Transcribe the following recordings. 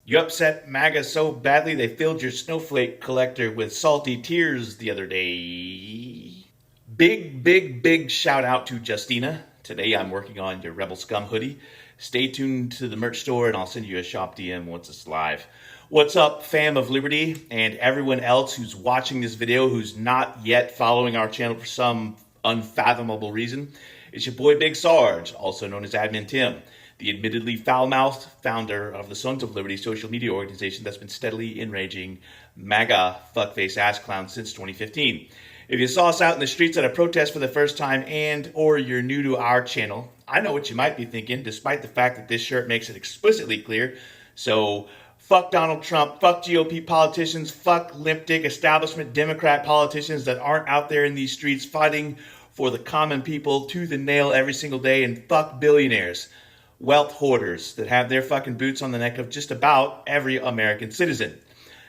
You upset MAGA so badly they filled your snowflake collector with salty tears the other day. Big shout out to Justina. Today I'm working on your Rebel Scum hoodie. Stay tuned to the merch store and I'll send you a shop DM once it's live. What's up, fam of Liberty, and everyone else who's watching this video who's not yet following our channel for some unfathomable reason? It's your boy Big Sarge, also known as Admin Tim, the admittedly foul-mouthed founder of the Sons of Liberty social media organization that's been steadily enraging MAGA fuckface ass clowns since 2015. If you saw us out in the streets at a protest for the first time and or you're new to our channel, I know what you might be thinking, despite the fact that this shirt makes it explicitly clear. So, fuck Donald Trump, fuck GOP politicians, fuck limp dick establishment Democrat politicians that aren't out there in these streets fighting for the common people tooth and nail every single day, and fuck billionaires, wealth hoarders that have their fucking boots on the neck of just about every American citizen.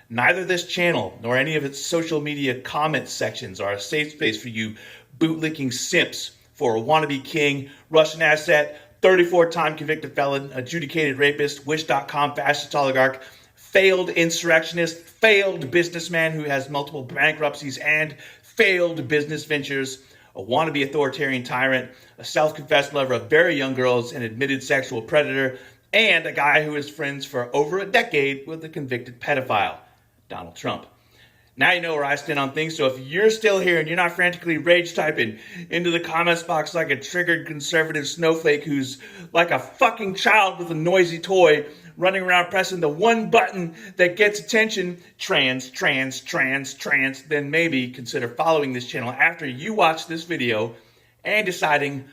Neither this channel nor any of its social media comment sections are a safe space for you bootlicking simps for a wannabe king, Russian asset, 34-time convicted felon, adjudicated rapist, Wish.com fascist oligarch, failed insurrectionist, failed businessman who has multiple bankruptcies and failed business ventures, a wannabe authoritarian tyrant, a self-confessed lover of very young girls, an admitted sexual predator, and a guy who is friends for over a decade with a convicted pedophile, Donald Trump. Now you know where I stand on things, so if you're still here and you're not frantically rage typing into the comments box like a triggered conservative snowflake who's like a fucking child with a noisy toy running around pressing the one button that gets attention, trans, then maybe consider following this channel after you watch this video and deciding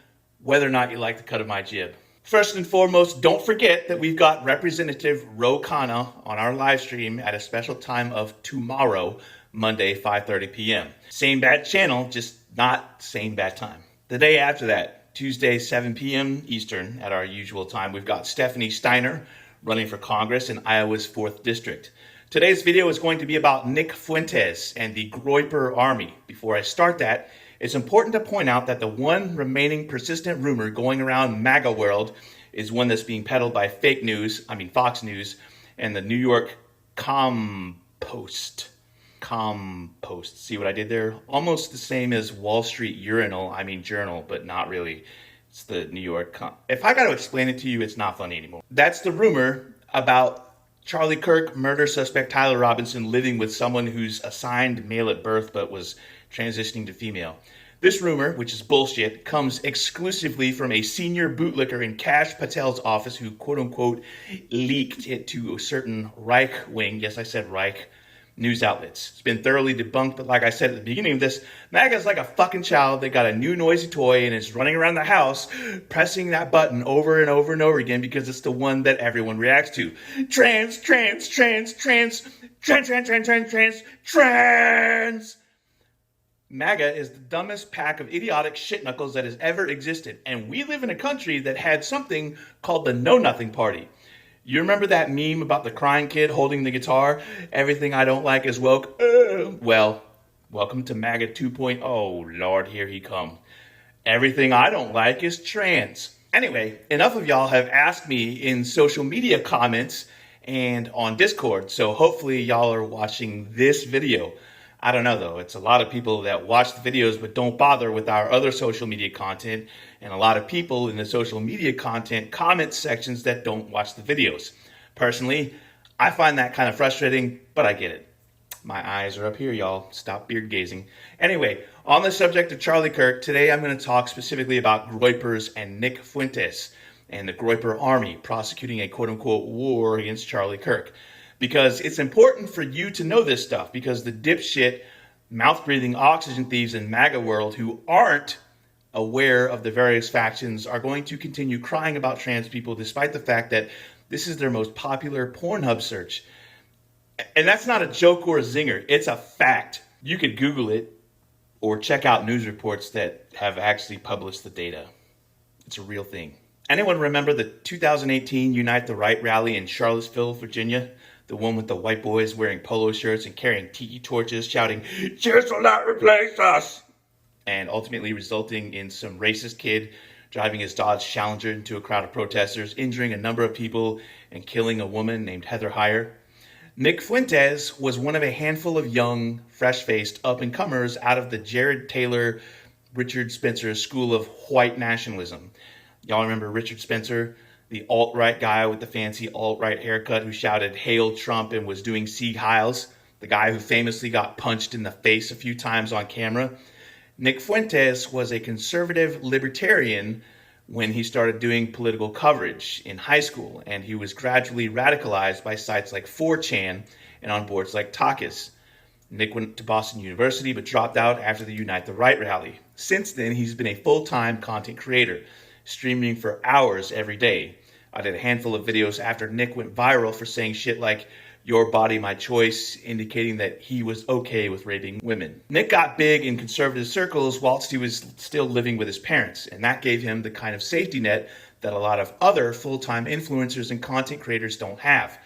whether or not you like the cut of my jib. First and foremost, don't forget that we've got Representative Ro Khanna on our live stream at a special time of tomorrow, Monday, 5:30 p.m. Same bad channel, just not same bad time. The day after that, Tuesday, 7 p.m. Eastern at our usual time, we've got Stephanie Steiner running for Congress in Iowa's 4th District. Today's video is going to be about Nick Fuentes and the Groyper Army. Before I start that, it's important to point out that the one remaining persistent rumor going around MAGA world is one that's being peddled by Fox News, and the New York Compost. See what I did there? Almost the same as Wall Street Journal, but not really. It's the New York If I got to explain it to you, it's not funny anymore. That's the rumor about Charlie Kirk murder suspect Tyler Robinson living with someone who's assigned male at birth but was transitioning to female. This rumor, which is bullshit, comes exclusively from a senior bootlicker in Kash Patel's office who quote-unquote leaked it to a certain Reich wing, yes I said Reich, news outlets. It's been thoroughly debunked, but like I said at the beginning of this, MAGA's like a fucking child. They got a new noisy toy and it's running around the house pressing that button over and over and over again because it's the one that everyone reacts to. Trans. MAGA is the dumbest pack of idiotic shit-knuckles that has ever existed, and we live in a country that had something called the Know-Nothing Party. You remember that meme about the crying kid holding the guitar? Everything I don't like is woke. Well, welcome to MAGA 2.0. Oh, Lord, here he come. Everything I don't like is trans. Anyway, enough of y'all have asked me in social media comments and on Discord, so hopefully y'all are watching this video. I don't know though, it's a lot of people that watch the videos but don't bother with our other social media content, and a lot of people in the social media content comment sections that don't watch the videos. Personally, I find that kind of frustrating, but I get it. My eyes are up here, y'all. Stop beard gazing. Anyway, on the subject of Charlie Kirk, today I'm going to talk specifically about Groypers and Nick Fuentes and the Groyper Army prosecuting a quote-unquote war against Charlie Kirk. Because it's important for you to know this stuff, because the dipshit, mouth-breathing oxygen thieves in MAGA world who aren't aware of the various factions are going to continue crying about trans people despite the fact that this is their most popular Pornhub search. And that's not a joke or a zinger, it's a fact. You could Google it or check out news reports that have actually published the data. It's a real thing. Anyone remember the 2018 Unite the Right rally in Charlottesville, Virginia? The one with the white boys wearing polo shirts and carrying tiki torches, shouting, "Cheers will not replace us!" And ultimately resulting in some racist kid driving his Dodge Challenger into a crowd of protesters, injuring a number of people and killing a woman named Heather Heyer. Nick Fuentes was one of a handful of young, fresh-faced up-and-comers out of the Jared Taylor, Richard Spencer School of White Nationalism. Y'all remember Richard Spencer, the alt-right guy with the fancy alt-right haircut who shouted "Hail Trump" and was doing Sieg Heils, the guy who famously got punched in the face a few times on camera? Nick Fuentes was a conservative libertarian when he started doing political coverage in high school, and he was gradually radicalized by sites like 4chan and on boards like Talkus. Nick went to Boston University but dropped out after the Unite the Right rally. Since then, he's been a full-time content creator, streaming for hours every day. I did a handful of videos after Nick went viral for saying shit like "your body, my choice," indicating that he was okay with raping women. Nick got big in conservative circles whilst he was still living with his parents, and that gave him the kind of safety net that a lot of other full-time influencers and content creators don't have.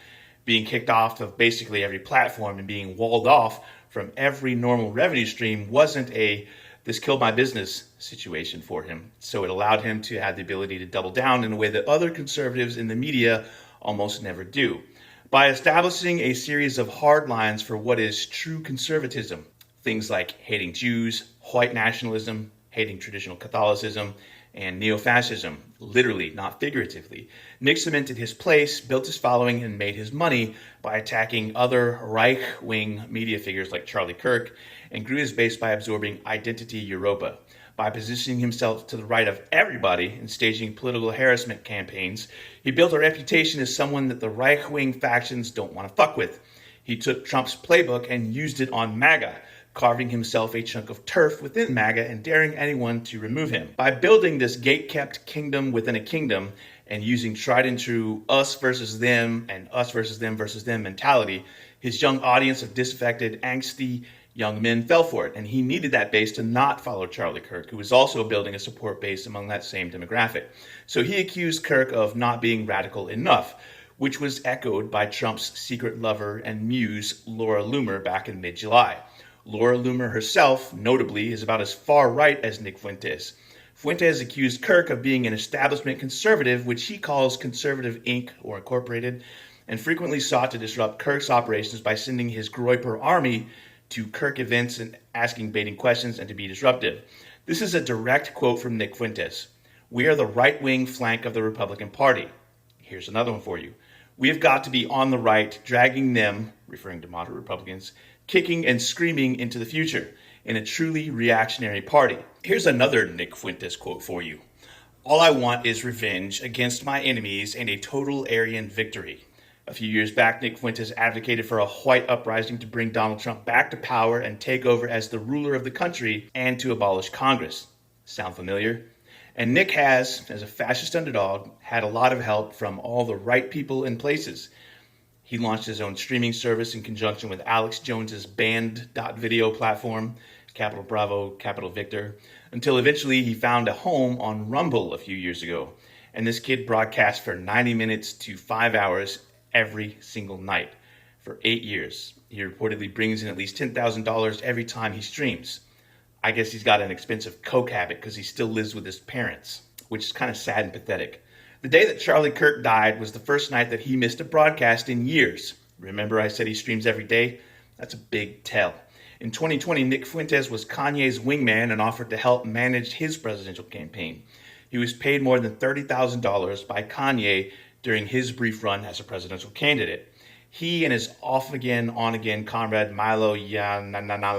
Being kicked off of basically every platform and being walled off from every normal revenue stream wasn't a "this killed my business" situation for him. So it allowed him to have the ability to double down in a way that other conservatives in the media almost never do, by establishing a series of hard lines for what is true conservatism. Things like hating Jews, white nationalism, hating traditional Catholicism, and neo-fascism, literally, not figuratively. Nick cemented his place, built his following, and made his money by attacking other right-wing media figures like Charlie Kirk, and grew his base by absorbing Identity Europa. By positioning himself to the right of everybody and staging political harassment campaigns, he built a reputation as someone that the right-wing factions don't want to fuck with. He took Trump's playbook and used it on MAGA, carving himself a chunk of turf within MAGA and daring anyone to remove him. By building this gate-kept kingdom within a kingdom and using tried and true us versus them and us versus them mentality, his young audience of disaffected, angsty young men fell for it, and he needed that base to not follow Charlie Kirk, who was also building a support base among that same demographic. So he accused Kirk of not being radical enough, which was echoed by Trump's secret lover and muse, Laura Loomer, back in mid-July. Laura Loomer herself, notably, is about as far right as Nick Fuentes. Fuentes accused Kirk of being an establishment conservative, which he calls Conservative Inc. or Incorporated, and frequently sought to disrupt Kirk's operations by sending his Groyper army to Kirk events and asking baiting questions and to be disruptive. This is a direct quote from Nick Fuentes. "We are the right-wing flank of the Republican Party." Here's another one for you. "We have got to be on the right, dragging them," referring to moderate Republicans, "kicking and screaming into the future in a truly reactionary party." Here's another Nick Fuentes quote for you. "All I want is revenge against my enemies and a total Aryan victory." A few years back, Nick Fuentes advocated for a white uprising to bring Donald Trump back to power and take over as the ruler of the country and to abolish Congress. Sound familiar? And Nick has, as a fascist underdog, had a lot of help from all the right people and places. He launched his own streaming service in conjunction with Alex Jones's Band.video platform, Capital Bravo, Capital Victor, until eventually he found a home on Rumble a few years ago. And this kid broadcast for 90 minutes to 5 hours every single night for 8 years. He reportedly brings in at least $10,000 every time he streams. I guess he's got an expensive coke habit because he still lives with his parents, which is kind of sad and pathetic. The day that Charlie Kirk died was the first night that he missed a broadcast in years. Remember I said he streams every day? That's a big tell. In 2020, Nick Fuentes was Kanye's wingman and offered to help manage his presidential campaign. He was paid more than $30,000 by Kanye during his brief run as a presidential candidate. He and his off-again, on-again comrade Milo Yiannopoulos,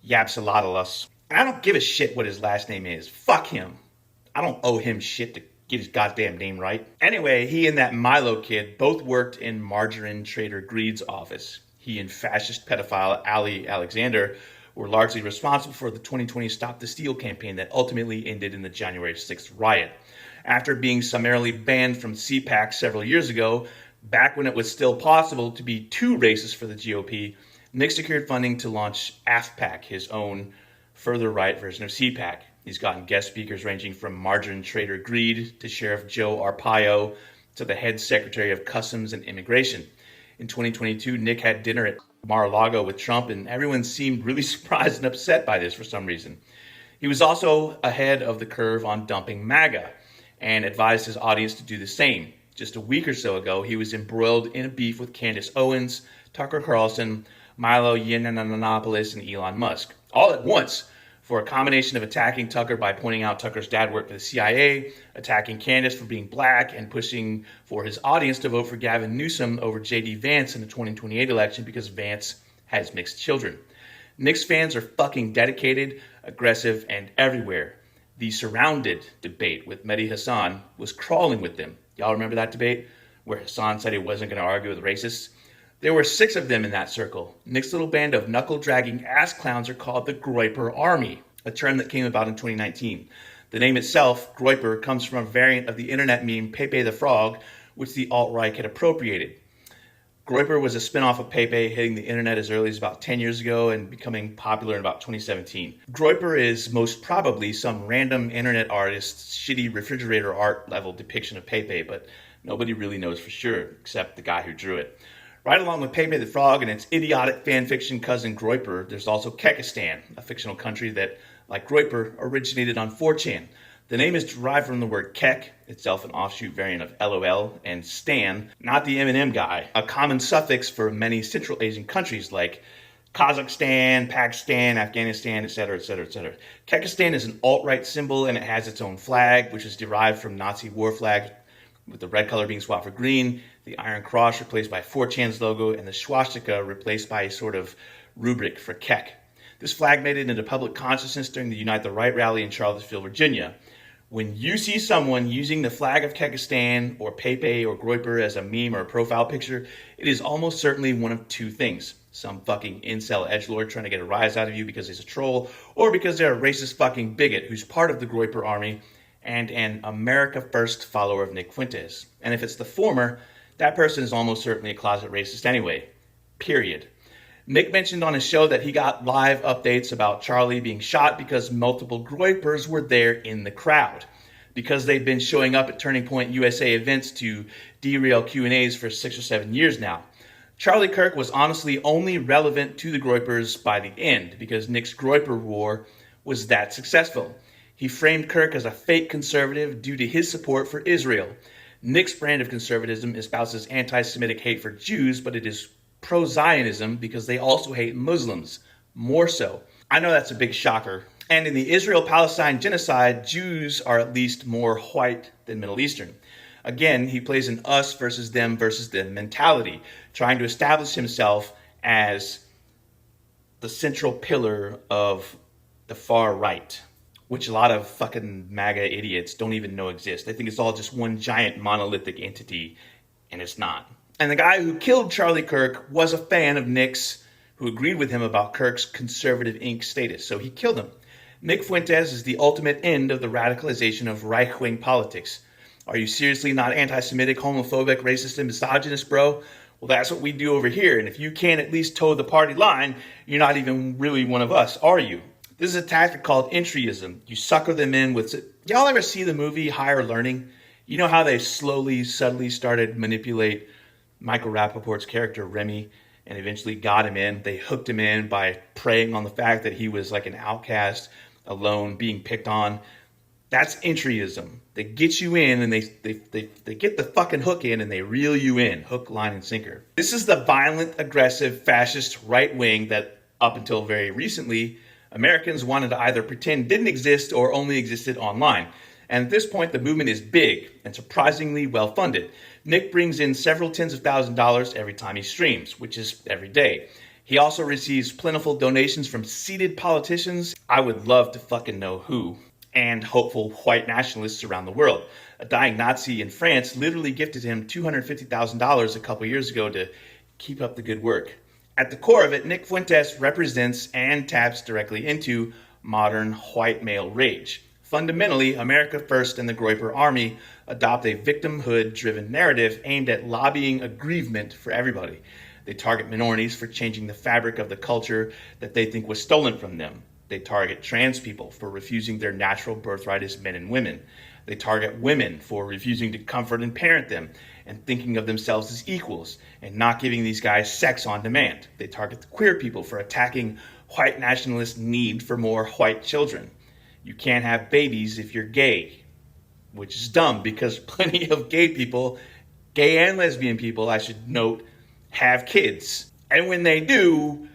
Yapsilopoulous, and I don't give a shit what his last name is. Fuck him. I don't owe him shit to get his goddamn name right. Anyway, he and that Milo kid both worked in margarine trader Greed's office. He and fascist pedophile Ali Alexander were largely responsible for the 2020 Stop the Steal campaign that ultimately ended in the January 6th riot. After being summarily banned from CPAC several years ago, back when it was still possible to be too racist for the GOP, Nick secured funding to launch AFPAC, his own further right version of CPAC. He's gotten guest speakers ranging from margarine trader Greed to Sheriff Joe Arpaio to the head secretary of Customs and Immigration. In 2022, Nick had dinner at Mar-a-Lago with Trump, and everyone seemed really surprised and upset by this for some reason. He was also ahead of the curve on dumping MAGA and advised his audience to do the same. Just a week or so ago, he was embroiled in a beef with Candace Owens, Tucker Carlson, Milo Yiannopoulos, and Elon Musk, all at once, for a combination of attacking Tucker by pointing out Tucker's dad worked for the CIA, attacking Candace for being black, and pushing for his audience to vote for Gavin Newsom over J.D. Vance in the 2028 election because Vance has mixed children. Nick's fans are fucking dedicated, aggressive, and everywhere. The Surrounded debate with Mehdi Hassan was crawling with them. Y'all remember that debate where Hassan said he wasn't going to argue with racists? There were 6 of them in that circle. Nick's little band of knuckle-dragging ass clowns are called the Groyper Army, a term that came about in 2019. The name itself, Groyper, comes from a variant of the internet meme Pepe the Frog, which the alt-right had appropriated. Groyper was a spin-off of Pepe, hitting the internet as early as about 10 years ago and becoming popular in about 2017. Groyper is most probably some random internet artist's shitty refrigerator art level depiction of Pepe, but nobody really knows for sure, except the guy who drew it. Right along with Pepe the Frog and its idiotic fanfiction cousin Groyper, there's also Kekistan, a fictional country that, like Groyper, originated on 4chan. The name is derived from the word kek, itself an offshoot variant of LOL, and stan, not the M&M guy, a common suffix for many Central Asian countries like Kazakhstan, Pakistan, Afghanistan, etc., etc., etc. Kekistan is an alt-right symbol, and it has its own flag, which is derived from Nazi war flags, with the red color being swapped for green, the Iron Cross replaced by 4chan's logo, and the swastika replaced by a sort of rubric for kek. This flag made it into public consciousness during the Unite the Right rally in Charlottesville, Virginia. When you see someone using the flag of Kekistan or Pepe or Groyper as a meme or a profile picture, it is almost certainly one of 2 things. Some fucking incel edgelord trying to get a rise out of you because he's a troll, or because they're a racist fucking bigot who's part of the Groyper Army and an America First follower of Nick Fuentes. And if it's the former, that person is almost certainly a closet racist anyway. Period. Nick mentioned on his show that he got live updates about Charlie being shot because multiple Groypers were there in the crowd. Because they've been showing up at Turning Point USA events to derail Q&As for 6 or 7 years now. Charlie Kirk was honestly only relevant to the Groypers by the end because Nick's Groyper war was that successful. He framed Kirk as a fake conservative due to his support for Israel. Nick's brand of conservatism espouses anti-Semitic hate for Jews, but it is pro-Zionism because they also hate Muslims, more so. I know that's a big shocker. And in the Israel-Palestine genocide, Jews are at least more white than Middle Eastern. Again, he plays an us versus them mentality, trying to establish himself as the central pillar of the far right, which a lot of fucking MAGA idiots don't even know exists. They think it's all just one giant monolithic entity, and it's not. And the guy who killed Charlie Kirk was a fan of Nick's, who agreed with him about Kirk's conservative Inc. status, so he killed him. Nick Fuentes is the ultimate end of the radicalization of right-wing politics. Are you seriously not anti-Semitic, homophobic, racist, and misogynist, bro? Well, that's what we do over here, and if you can't at least toe the party line, you're not even really one of us, are you? This is a tactic called entryism. You sucker them in with... Y'all ever see the movie Higher Learning? You know how they slowly, subtly started manipulate Michael Rappaport's character, Remy, and eventually got him in. They hooked him in by preying on the fact that he was like an outcast, alone, being picked on. That's entryism. They get you in and they get the fucking hook in and they reel you in, hook, line, and sinker. This is the violent, aggressive, fascist right wing that, up until very recently, Americans wanted to either pretend didn't exist or only existed online. And at this point, the movement is big and surprisingly well-funded. Nick brings in several tens of thousands of dollars every time he streams, which is every day. He also receives plentiful donations from seated politicians, I would love to fucking know who, and hopeful white nationalists around the world. A dying Nazi in France literally gifted him $250,000 a couple years ago to keep up the good work. At the core of it, Nick Fuentes represents and taps directly into modern white male rage. Fundamentally, America First and the Groyper Army adopt a victimhood-driven narrative aimed at lobbying aggrievement for everybody. They target minorities for changing the fabric of the culture that they think was stolen from them. They target trans people for refusing their natural birthright as men and women. They target women for refusing to comfort and parent them and thinking of themselves as equals and not giving these guys sex on demand. They target the queer people for attacking white nationalist need for more white children. You can't have babies if you're gay, which is dumb because plenty of gay people, gay and lesbian people, I should note, have kids. And when they do,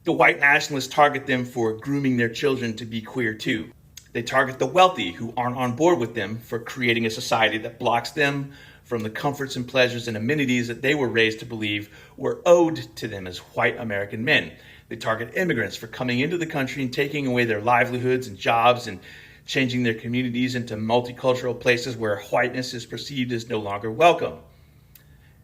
the white nationalists target them for grooming their children to be queer too. They target the wealthy who aren't on board with them for creating a society that blocks them from the comforts and pleasures and amenities that they were raised to believe were owed to them as white American men. They target immigrants for coming into the country and taking away their livelihoods and jobs and changing their communities into multicultural places where whiteness is perceived as no longer welcome.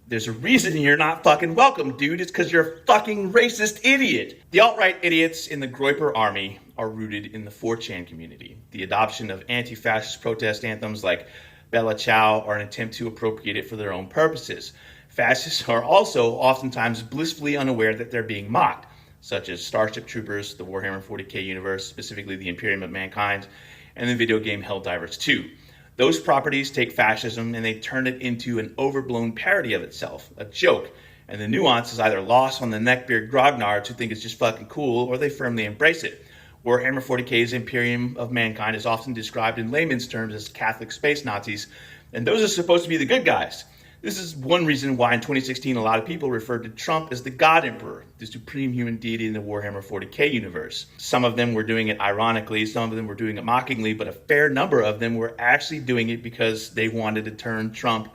There's a reason you're not fucking welcome, dude. It's because you're a fucking racist idiot. The alt-right idiots in the Groyper army are rooted in the 4chan community. The adoption of anti-fascist protest anthems like Bella Ciao are an attempt to appropriate it for their own purposes. Fascists are also oftentimes blissfully unaware that they're being mocked, such as Starship Troopers, the Warhammer 40k universe, specifically the Imperium of Mankind, and the video game Helldivers 2. Those properties take fascism and they turn it into an overblown parody of itself, a joke, and the nuance is either lost on the neckbeard grognards who think it's just fucking cool, or they firmly embrace it. Warhammer 40k's Imperium of Mankind is often described in layman's terms as Catholic space Nazis, and those are supposed to be the good guys. This is one reason why in 2016 a lot of people referred to Trump as the God Emperor, the supreme human deity in the Warhammer 40k universe. Some of them were doing it ironically, some of them were doing it mockingly, but a fair number of them were actually doing it because they wanted to turn Trump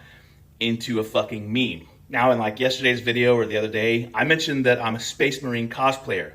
into a fucking meme. Now, in like yesterday's video or the other day, I mentioned that I'm a Space Marine cosplayer.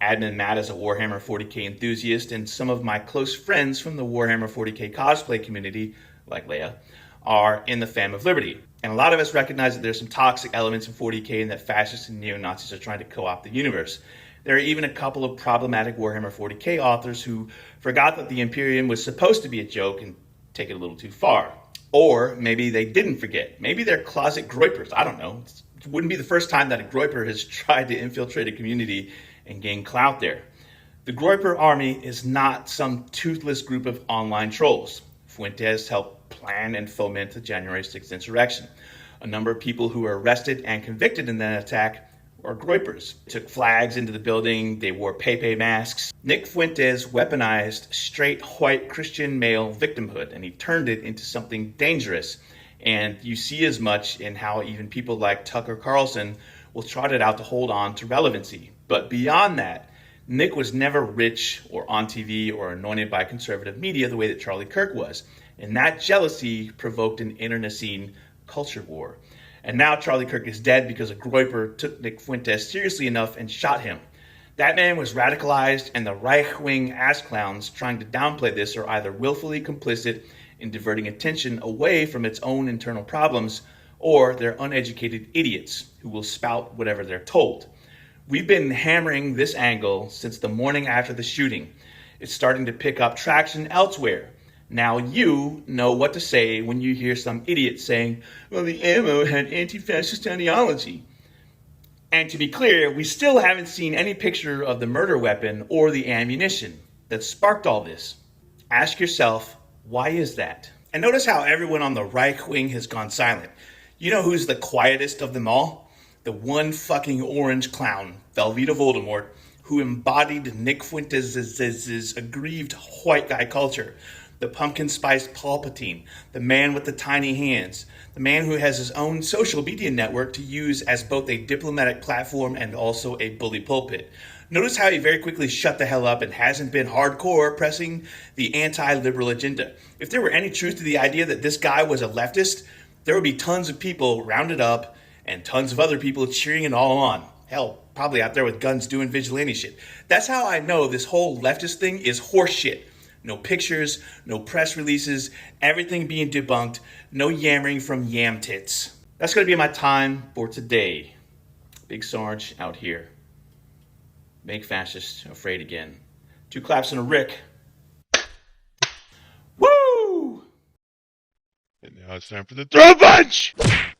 Admin Matt is a Warhammer 40k enthusiast, and some of my close friends from the Warhammer 40k cosplay community, like Leia, are in the Fam of Liberty. And a lot of us recognize that there's some toxic elements in 40k and that fascists and neo-Nazis are trying to co-opt the universe. There are even a couple of problematic Warhammer 40k authors who forgot that the Imperium was supposed to be a joke and take it a little too far. Or maybe they didn't forget. Maybe they're closet Groypers. I don't know. It wouldn't be the first time that a Groyper has tried to infiltrate a community and gain clout there. The Groyper army is not some toothless group of online trolls. Fuentes helped plan and foment the January 6th insurrection. A number of people who were arrested and convicted in that attack are Groypers. They took flags into the building, they wore Pepe masks. Nick Fuentes weaponized straight white Christian male victimhood, and he turned it into something dangerous. And you see as much in how even people like Tucker Carlson will trot it out to hold on to relevancy. But beyond that, Nick was never rich or on TV or anointed by conservative media the way that Charlie Kirk was. And that jealousy provoked an internecine culture war. And now Charlie Kirk is dead because a Groyper took Nick Fuentes seriously enough and shot him. That man was radicalized, and the right-wing ass clowns trying to downplay this are either willfully complicit in diverting attention away from its own internal problems, or they're uneducated idiots who will spout whatever they're told. We've been hammering this angle since the morning after the shooting. It's starting to pick up traction elsewhere. Now you know what to say when you hear some idiot saying, well, the ammo had anti-fascist ideology. And to be clear, we still haven't seen any picture of the murder weapon or the ammunition that sparked all this. Ask yourself, why is that? And notice how everyone on the right wing has gone silent. You know who's the quietest of them all? The one fucking orange clown, Velveeta Voldemort, who embodied Nick Fuentes' aggrieved white guy culture. The pumpkin spiced Palpatine, the man with the tiny hands, the man who has his own social media network to use as both a diplomatic platform and also a bully pulpit. Notice how he very quickly shut the hell up and hasn't been hardcore pressing the anti-liberal agenda. If there were any truth to the idea that this guy was a leftist, there would be tons of people rounded up and tons of other people cheering it all on. Hell, probably out there with guns doing vigilante shit. That's how I know this whole leftist thing is horse shit. No pictures, no press releases, everything being debunked, no yammering from yam tits. That's going to be my time for today. Big Sarge out here. Make fascists afraid again. 2 claps and a Rick. Woo! And now it's time for the Throatpunch!